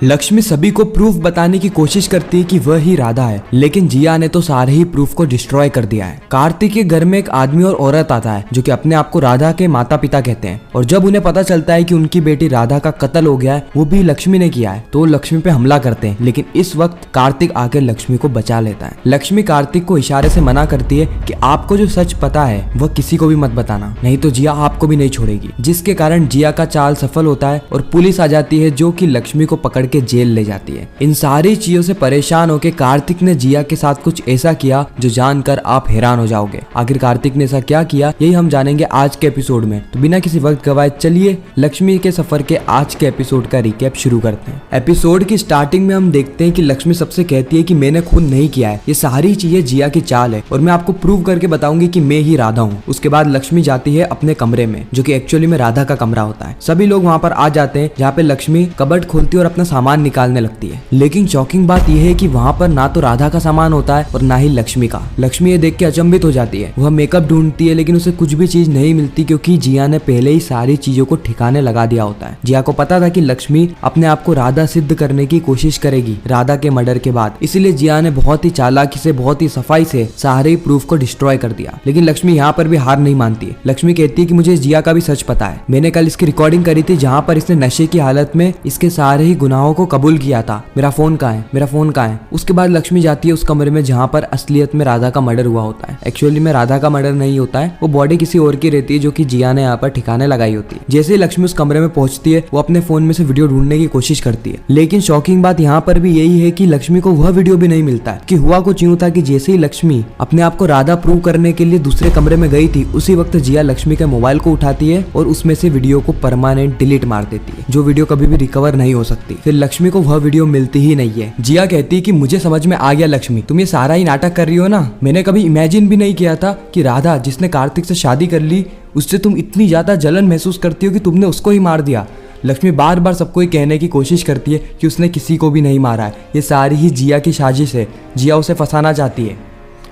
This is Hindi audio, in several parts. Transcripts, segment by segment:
लक्ष्मी सभी को प्रूफ बताने की कोशिश करती है कि वह ही राधा है, लेकिन जिया ने तो सारे ही प्रूफ को डिस्ट्रॉय कर दिया है। कार्तिक के घर में एक आदमी और औरत आता है जो कि अपने आप को राधा के माता पिता कहते हैं, और जब उन्हें पता चलता है कि उनकी बेटी राधा का कत्ल हो गया है, वो भी लक्ष्मी ने किया है, तो वो लक्ष्मी पे हमला करते हैं। लेकिन इस वक्त कार्तिक आकर लक्ष्मी को बचा लेता है। लक्ष्मी कार्तिक को इशारे से मना करती है कि आपको जो सच पता है वह किसी को भी मत बताना, नहीं तो जिया आपको भी नहीं छोड़ेगी। जिसके कारण जिया का चाल सफल होता है और पुलिस आ जाती है जो कि लक्ष्मी को पकड़ के जेल ले जाती है। इन सारी चीजों से परेशान होकर कार्तिक ने जिया के साथ कुछ ऐसा किया जो जानकर आप हैरान हो जाओगे। आखिर कार्तिक ने ऐसा क्या किया, यही हम जानेंगे आज के एपिसोड में। तो बिना किसी वक्त गवाए चलिए लक्ष्मी के सफर के आज के एपिसोड का रिकैप शुरू करते हैं। एपिसोड की स्टार्टिंग में हम देखते हैं कि लक्ष्मी सबसे कहती है कि मैंने खून नहीं किया है, ये सारी चीजें जिया की चाल है और मैं आपको प्रूव करके बताऊंगी कि मैं ही राधा हूँ। उसके बाद लक्ष्मी जाती है अपने कमरे में जो कि एक्चुअली में राधा का कमरा होता है। सभी लोग वहाँ पर आ जाते हैं जहाँ पे लक्ष्मी कबर्ड खोलती है और अपना सामान निकालने लगती है। लेकिन शॉकिंग बात यह है कि वहाँ पर ना तो राधा का सामान होता है और ना ही लक्ष्मी का। लक्ष्मी ये देख के अचंभित हो जाती है। वह मेकअप ढूंढती है लेकिन उसे कुछ भी चीज नहीं मिलती क्योंकि जिया ने पहले ही सारी चीजों को ठिकाने लगा दिया होता है। जिया को पता था कि लक्ष्मी अपने आप को राधा सिद्ध करने की कोशिश करेगी राधा के मर्डर के बाद, इसीलिए जिया ने बहुत ही चालाकी से बहुत ही सफाई से सारे प्रूफ को डिस्ट्रॉय कर दिया। लेकिन लक्ष्मी यहाँ पर भी हार नहीं मानती है। लक्ष्मी कहती है कि मुझे जिया का भी सच पता है, मैंने कल इसकी रिकॉर्डिंग करी थी जहाँ पर इसने नशे की हालत में इसके सारे ही गुनाहों को कबूल किया था। मेरा फोन कहाँ है, मेरा फोन कहाँ है। उसके बाद लक्ष्मी जाती है उस कमरे में जहाँ पर असलियत में राधा का मर्डर हुआ होता है। एक्चुअली में राधा का मर्डर नहीं होता है, वो बॉडी किसी और की रहती है जो कि जिया ने यहाँ पर ठिकाने लगाई होती है। जैसे ही लक्ष्मी उस कमरे में पहुंचती है वो अपने फोन में से वीडियो ढूंढने की कोशिश करती है, लेकिन शॉकिंग बात यहाँ पर भी यही है कि लक्ष्मी को वह वीडियो भी नहीं मिलता है। कि हुआ कुछ यूं था कि जैसे ही लक्ष्मी अपने आप को राधा प्रूव करने के लिए दूसरे कमरे में गई थी, उसी वक्त जिया लक्ष्मी के मोबाइल को उठाती है और उसमें से वीडियो को परमानेंट डिलीट मार देती है, जो वीडियो कभी भी रिकवर नहीं हो सकती। फिर लक्ष्मी को वह वीडियो मिलती ही नहीं है। जिया कहती है कि मुझे समझ में आ गया लक्ष्मी, तुम ये सारा ही नाटक कर रही हो ना, मैंने कभी इमेजिन भी नहीं किया था कि राधा जिसने कार्तिक से शादी कर ली उससे तुम इतनी ज्यादा जलन महसूस करती हो कि तुमने उसको ही मार दिया। लक्ष्मी बार बार सबको ये कहने की कोशिश करती है कि उसने किसी को भी नहीं मारा है, ये सारी ही जिया की साजिश है, जिया उसे फंसाना चाहती है।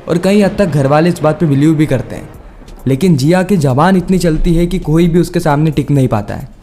और कई हद तक घर वाले इस बात पे बिलीव भी करते हैं, लेकिन जिया की जबान इतनी चलती है कि कोई भी उसके सामने टिक नहीं पाता है।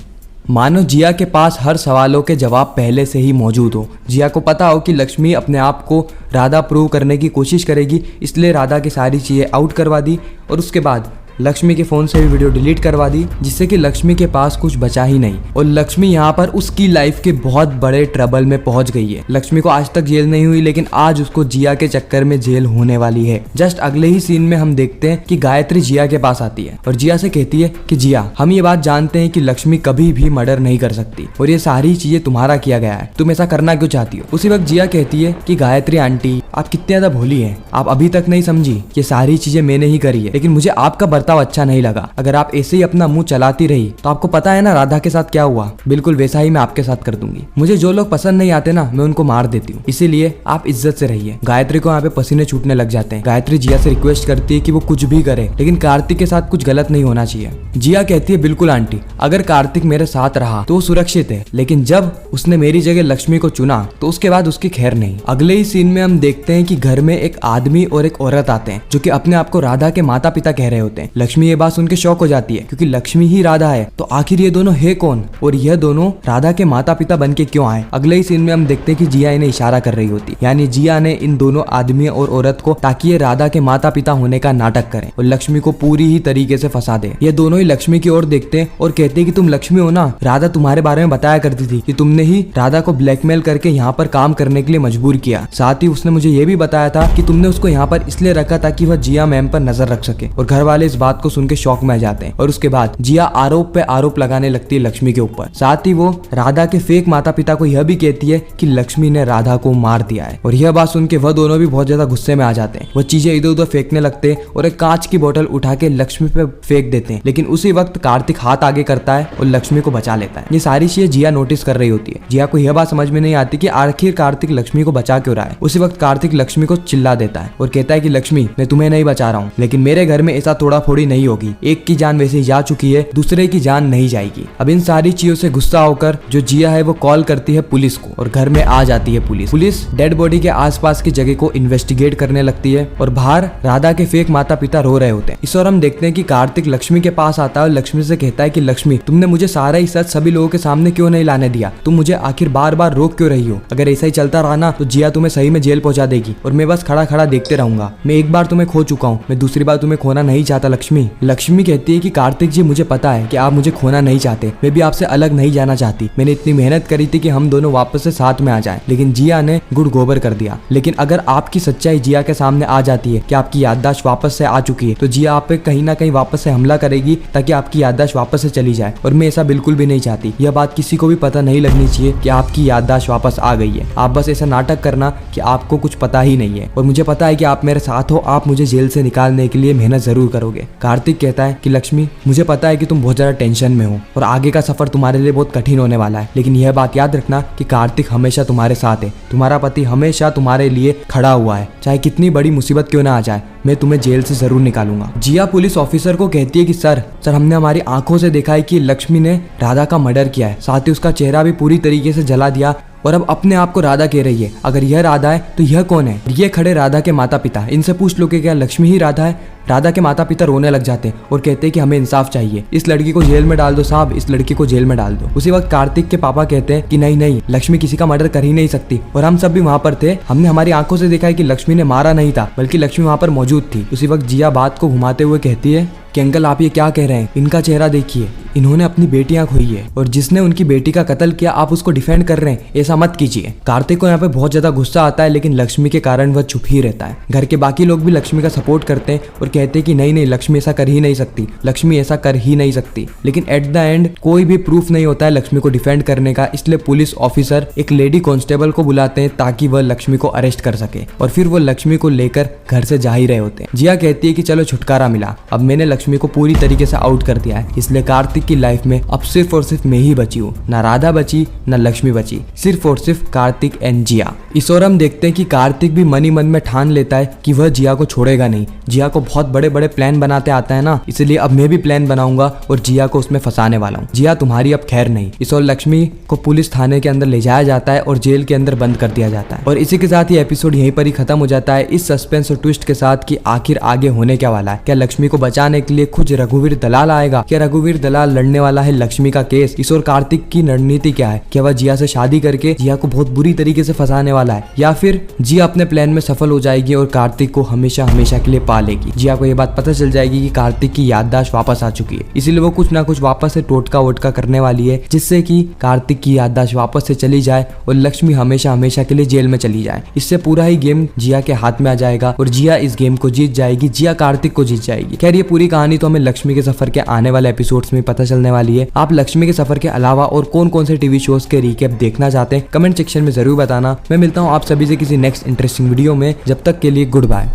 मानो जिया के पास हर सवालों के जवाब पहले से ही मौजूद हो। जिया को पता हो कि लक्ष्मी अपने आप को राधा प्रूव करने की कोशिश करेगी, इसलिए राधा की सारी चीज़ें आउट करवा दी और उसके बाद लक्ष्मी के फोन से भी वीडियो डिलीट करवा दी, जिससे कि लक्ष्मी के पास कुछ बचा ही नहीं। और लक्ष्मी यहाँ पर उसकी लाइफ के बहुत बड़े ट्रबल में पहुंच गई है। लक्ष्मी को आज तक जेल नहीं हुई, लेकिन आज उसको जिया के चक्कर में जेल होने वाली है। जस्ट अगले ही सीन में हम देखते हैं कि गायत्री जिया के पास आती है और जिया से कहती है कि जिया, हम ये बात जानते हैं कि लक्ष्मी कभी भी मर्डर नहीं कर सकती और ये सारी चीजें तुम्हारा किया गया है, तुम ऐसा करना क्यों चाहती हो। उसी वक्त जिया कहती है कि गायत्री आंटी, आप कितने ज्यादा भोली हैं, आप अभी तक नहीं समझी ये सारी चीजें मैंने ही करी है, लेकिन मुझे आपका बर्ताव अच्छा नहीं लगा। अगर आप ऐसे ही अपना मुंह चलाती रही तो आपको पता है ना राधा के साथ क्या हुआ, बिल्कुल वैसा ही मैं आपके साथ कर दूंगी। मुझे जो लोग पसंद नहीं आते ना, मैं उनको मार देती हूँ, इसीलिए आप इज्जत से रहिए। गायत्री को यहाँ पे पसीने छूटने लग जाते हैं। गायत्री जिया से रिक्वेस्ट करती है कि वो कुछ भी करे, लेकिन कार्तिक के साथ कुछ गलत नहीं होना चाहिए। जिया कहती है बिल्कुल आंटी, अगर कार्तिक मेरे साथ रहा तो वो सुरक्षित है, लेकिन जब उसने मेरी जगह लक्ष्मी को चुना तो उसके बाद उसकी खैर नहीं। अगले ही सीन में हम देखते हैं कि घर में एक आदमी और एक औरत आते हैं जो कि अपने आप को राधा के माता पिता कह रहे होते हैं। लक्ष्मी ये बात सुन के शॉक हो जाती है क्योंकि लक्ष्मी ही राधा है, तो आखिर ये दोनों है कौन और यह दोनों राधा के माता पिता बन के क्यों आए। अगले ही सीन में हम देखते हैं कि जिया इन्हें इशारा कर रही होती है, यानी जिया ने इन दोनों आदमी और औरत को, ताकि ये राधा के माता पिता होने का नाटक करें और लक्ष्मी को पूरी ही तरीके से फंसा दे। ये दोनों ही लक्ष्मी की ओर देखते हैं और कहते हैं कि तुम लक्ष्मी हो ना, राधा तुम्हारे बारे में बताया करती थी कि तुमने ही राधा को ब्लैकमेल करके यहाँ पर काम करने के लिए मजबूर किया। साथ ही उसने मुझे ये भी बताया था कि तुमने उसको यहाँ पर इसलिए रखा ताकि वह जिया मैम पर नजर रख सके। और घर वाले इस बात को सुन के शौक में आ जाते हैं और उसके बाद जिया आरोप पे आरोप लगाने लगती है लक्ष्मी के ऊपर। साथ ही वो राधा के फेक माता पिता को यह भी कहती है कि लक्ष्मी ने राधा को मार दिया है। और यह बात सुन के वह दोनों भी बहुत ज्यादा गुस्से में आ जाते हैं। वह चीजें इधर उधर फेंकने लगते हैं और एक कांच की बोतल उठा के लक्ष्मी पे फेंक देते हैं, लेकिन उसी वक्त कार्तिक हाथ आगे करता है और लक्ष्मी को बचा लेता है। ये सारी चीजें जिया नोटिस कर रही होती है। जिया को यह बात समझ में नहीं आती कि आखिर कार्तिक लक्ष्मी को बचा क्यों रहा है। उसी वक्त कार्तिक लक्ष्मी को चिल्ला देता है और कहता है कि लक्ष्मी, मैं तुम्हें नहीं बचा रहा हूँ, लेकिन मेरे घर में ऐसा तोड़ा फोड़ थोड़ी नहीं होगी, एक की जान वैसे ही जा चुकी है, दूसरे की जान नहीं जाएगी। अब इन सारी चीजों से गुस्सा होकर जो जिया है वो कॉल करती है पुलिस को और घर में आ जाती है पुलिस डेड बॉडी के आसपास की जगह को इन्वेस्टिगेट करने लगती है और बाहर राधा के फेक माता पिता रो रहे होते हैं। इस और हम देखते हैं कि कार्तिक लक्ष्मी के पास आता है और लक्ष्मी से कहता है कि लक्ष्मी, तुमने मुझे सारा ही सच सभी लोगों के सामने क्यों नहीं लाने दिया? तुम मुझे आखिर बार बार रोक क्यों रही हो? अगर ऐसा ही चलता रहा ना तो जिया तुम्हें सही में जेल पहुंचा देगी और मैं बस खड़ा खड़ा देखते रहूंगा। मैं एक बार तुम्हें खो चुका हूँ, मैं दूसरी बार तुम्हें खोना नहीं चाहता लक्ष्मी। लक्ष्मी कहती है कि कार्तिक जी, मुझे पता है कि आप मुझे खोना नहीं चाहते, मैं भी आपसे अलग नहीं जाना चाहती। मैंने इतनी मेहनत करी थी कि हम दोनों वापस से साथ में आ जाएं, लेकिन जिया ने गुड़ गोबर कर दिया। लेकिन अगर आपकी सच्चाई जिया के सामने आ जाती है कि आपकी याददाश्त वापस से आ चुकी है, तो जिया आप पे कहीं ना कहीं वापस से हमला करेगी ताकि आपकी याददाश्त वापस से चली जाए, और मैं ऐसा बिल्कुल भी नहीं चाहती। यह बात किसी को भी पता नहीं लगनी चाहिए कि आपकी याददाश्त वापस आ गई है। आप बस ऐसा नाटक करना कि आपको कुछ पता ही नहीं है, और मुझे पता है कि आप मेरे साथ हो, आप मुझे जेल से निकालने के लिए मेहनत जरूर करोगे। कार्तिक कहता है कि लक्ष्मी, मुझे पता है कि तुम बहुत ज्यादा टेंशन में हो और आगे का सफर तुम्हारे लिए बहुत कठिन होने वाला है, लेकिन यह बात याद रखना कि कार्तिक हमेशा तुम्हारे साथ है। तुम्हारा पति हमेशा तुम्हारे लिए खड़ा हुआ है, चाहे कितनी बड़ी मुसीबत क्यों ना आ जाए, मैं तुम्हें जेल से जरूर निकालूंगा। जिया पुलिस ऑफिसर को कहती है कि सर हमने हमारी आंखों से देखा है कि लक्ष्मी ने राधा का मर्डर किया है, साथ ही उसका चेहरा भी पूरी तरीके से जला दिया, और अब अपने आप को राधा कह रही है। अगर यह राधा है तो यह कौन है? ये खड़े राधा के माता पिता, इनसे पूछ लो कि क्या लक्ष्मी ही राधा है? राधा के माता पिता रोने लग जाते हैं और कहते हैं कि हमें इंसाफ चाहिए, इस लड़की को जेल में डाल दो साहब, इस लड़की को जेल में डाल दो। उसी वक्त कार्तिक के पापा कहते हैं कि नहीं नहीं, लक्ष्मी किसी का मर्डर कर ही नहीं सकती, और हम सब भी वहाँ पर थे, हमने हमारी आंखों से देखा है कि लक्ष्मी ने मारा नहीं था, बल्कि लक्ष्मी वहाँ पर मौजूद थी। उसी वक्त जिया बात को घुमाते हुए कहती है कि अंकल आप ये क्या कह रहे हैं? इनका चेहरा देखिए, इन्होंने अपनी बेटियां खोई है और जिसने उनकी बेटी का कत्ल किया आप उसको डिफेंड कर रहे हैं, ऐसा मत कीजिए। कार्तिक को यहाँ पे बहुत ज्यादा गुस्सा आता है, लेकिन लक्ष्मी के कारण वह चुप ही रहता है। घर के बाकी लोग भी लक्ष्मी का सपोर्ट करते हैं और कहते हैं कि नहीं नहीं, लक्ष्मी ऐसा कर ही नहीं सकती, लक्ष्मी ऐसा कर ही नहीं सकती। लेकिन एट द एंड कोई भी प्रूफ नहीं होता है लक्ष्मी को डिफेंड करने का, इसलिए पुलिस ऑफिसर एक लेडी कांस्टेबल को बुलाते हैं ताकि वह लक्ष्मी को अरेस्ट कर सके, और फिर वो लक्ष्मी को लेकर घर से जा ही रहे होते हैं। जिया कहती है कि चलो छुटकारा मिला, अब मैंने लक्ष्मी को पूरी तरीके से आउट कर दिया है, इसलिए कार्तिक की लाइफ में अब सिर्फ और सिर्फ मैं ही बची हूँ, ना राधा बची ना लक्ष्मी बची, सिर्फ और सिर्फ कार्तिक एंड जिया। इस और हम देखते हैं कि कार्तिक भी मन ही मन में ठान लेता है कि वह जिया को छोड़ेगा नहीं। जिया को बहुत बड़े बड़े प्लान बनाते आता है ना, इसलिए अब मैं भी प्लान बनाऊंगा और जिया को उसमें फंसाने वाला हूँ। जिया तुम्हारी अब खैर नहीं। इस और लक्ष्मी को पुलिस थाने के अंदर ले जाया जाता है और जेल के अंदर बंद कर दिया जाता है, और इसी के साथ ये एपिसोड यहीं पर ही खत्म हो जाता है, इस सस्पेंस और ट्विस्ट के साथ कि आखिर आगे होने क्या वाला है। क्या लक्ष्मी को बचाने के लिए खुद रघुवीर दलाल आएगा? क्या रघुवीर दलाल लड़ने वाला है लक्ष्मी का केस? इस और कार्तिक की रणनीति क्या है? क्या वह जिया से शादी करके जिया को बहुत बुरी तरीके से फंसाने वाला है, या फिर जिया अपने प्लान में सफल हो जाएगी और कार्तिक को हमेशा हमेशा के लिए पा लेगी? जिया को यह बात पता चल जाएगी कि कार्तिक की याददाश्त वापस आ चुकी है, इसीलिए वो कुछ ना कुछ वापस से टोटका वोटका करने वाली है, जिससे कि कार्तिक की याददाश्त वापस से चली जाए और लक्ष्मी हमेशा हमेशा के लिए जेल में चली जाए। इससे पूरा ही गेम जिया के हाथ में आ जाएगा और जिया इस गेम को जीत जाएगी, जिया कार्तिक को जीत जाएगी। खैर ये पूरी कहानी तो हमें लक्ष्मी के सफर के आने वाले एपिसोड्स में पता चलने वाली है। आप लक्ष्मी के सफर के अलावा और कौन कौन से टीवी शोज के रिकैप देखना चाहते हैं कमेंट सेक्शन में जरूर बताना। मैं मिलता हूँ आप सभी से किसी नेक्स्ट इंटरेस्टिंग वीडियो में, जब तक के लिए गुड बाय।